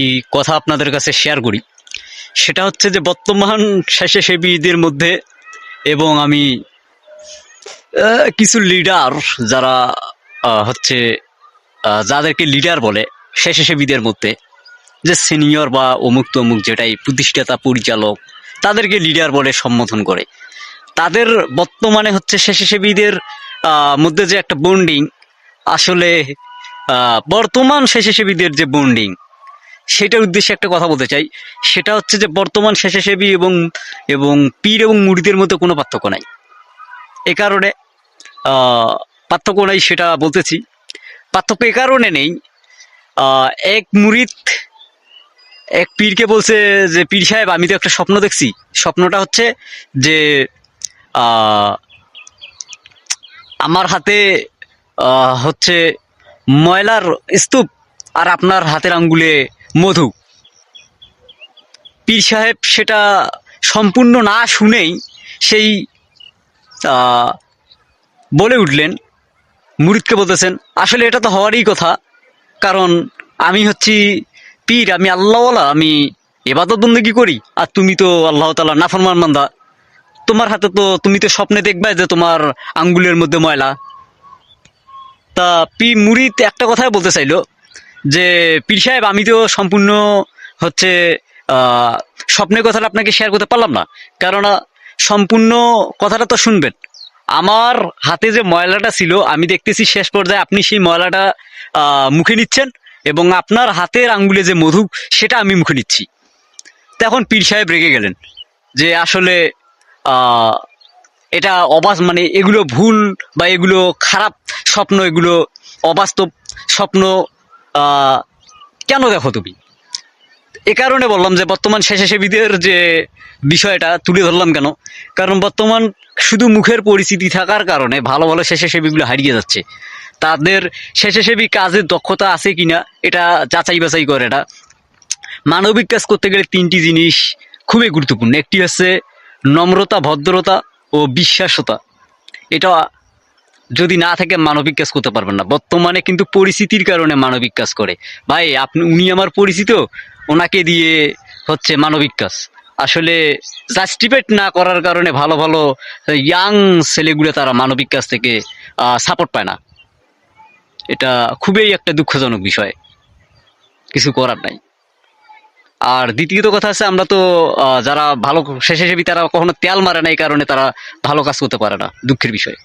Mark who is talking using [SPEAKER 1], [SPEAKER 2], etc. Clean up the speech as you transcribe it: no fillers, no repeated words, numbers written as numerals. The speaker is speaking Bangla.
[SPEAKER 1] এই কথা আপনাদের কাছে শেয়ার করি। সেটা হচ্ছে যে বর্তমান স্বেচ্ছাসেবীদের মধ্যে এবং আমি কিছু লিডার যারা হচ্ছে যাদেরকে লিডার বলে স্বেচ্ছাসেবীদের মধ্যে, যে সিনিয়র বা অমুক তমুক যেটাই প্রতিষ্ঠাতা পরিচালক, তাদেরকে লিডার বলে সম্বোধন করে। তাদের বর্তমানে হচ্ছে স্বেচ্ছাসেবীদের মধ্যে যে একটা বন্ডিং, আসলে বর্তমান স্বেচ্ছাসেবীদের যে বন্ডিং, সেটার উদ্দেশ্যে একটা কথা বলতে চাই। সেটা হচ্ছে যে বর্তমান স্বেচ্ছাসেবী এবং এবং পীর এবং মুরিদের মধ্যে কোনো পার্থক্য নাই। এ কারণে পার্থক্য নাই সেটা বলতেছি। পার্থক্য এ কারণে নেই, এক মুরিদ এক পীরকে বলছে যে পীর সাহেব আমি তো একটা স্বপ্ন দেখছি। স্বপ্নটা হচ্ছে যে আমার হাতে হচ্ছে ময়লার স্তূপ আর আপনার হাতের আঙ্গুলে মধু। পীর সাহেব সেটা সম্পূর্ণ না শুনেই সেই বলে উঠলেন, মুরিদকে বলতেছেন আসলে এটা তো হওয়ারই কথা, কারণ আমি হচ্ছি পীর, আমি আল্লাহওয়ালা, আমি ইবাদত বন্দেগী করি, আর তুমি তো আল্লাহ তাআলা নাফরমান বান্দা। তোমার হাতে তো, তুমি তো স্বপ্নে দেখবে যে তোমার আঙ্গুলের মধ্যে ময়লা। তা মুরিদ একটা কথাই বলতে চাইলো যে পীর সাহেব আমি তো সম্পূর্ণ হচ্ছে স্বপ্নের কথাটা আপনাকে শেয়ার করতে পারলাম না, কেননা সম্পূর্ণ কথাটা তো শুনবেন। আমার হাতে যে ময়লাটা ছিল আমি দেখতেছি শেষ পর্যায়ে আপনি সেই ময়লাটা মুখে নিচ্ছেন, এবং আপনার হাতের আঙ্গুলে যে মধু সেটা আমি মুখে নিচ্ছি। তখন পীর সাহেব রেগে গেলেন যে আসলে এটা মানে এগুলো ভুল বা এগুলো খারাপ স্বপ্ন, এগুলো অবাস্তব স্বপ্ন কেন দেখো তুমি। এ কারণে বললাম যে বর্তমান স্বেচ্ছাসেবীদের যে বিষয়টা তুলে ধরলাম কেন, কারণ বর্তমান শুধু মুখের পরিচিতি থাকার কারণে ভালো ভালো স্বেচ্ছাসেবীগুলো হারিয়ে যাচ্ছে। তাদের স্বেচ্ছাসেবী কাজের দক্ষতা আছে কিনা এটা যাচাই বাছাই করে। এটা মানবিক কাজ করতে গেলে তিনটি জিনিস খুবই গুরুত্বপূর্ণ। একটি হচ্ছে নম্রতা, ভদ্রতা ও বিশ্বাসতা। এটা যদি না থাকে মানবিক কাজ করতে পারবেন না। বর্তমানে কিন্তু পরিস্থিতির কারণে মানবিক কাজ করে। ভাই উনি আমার পরিচিত, ওনাকে দিয়ে হচ্ছে মানবিক কাজ। আসলে জাস্টিফাইড না করার কারণে ভালো ভালো ইয়াং ছেলেগুলো তারা মানবিক কাজ থেকে সাপোর্ট পায় না। এটা খুবই একটা দুঃখজনক বিষয়, কিছু করার নাই। আর দ্বিতীয়ত কথা আছে, আমরা তো যারা ভালো স্বেচ্ছাসেবী তারা কখনো তেল মারে না, এই কারণে তারা ভালো কাজ করতে পারে না, দুঃখের বিষয়।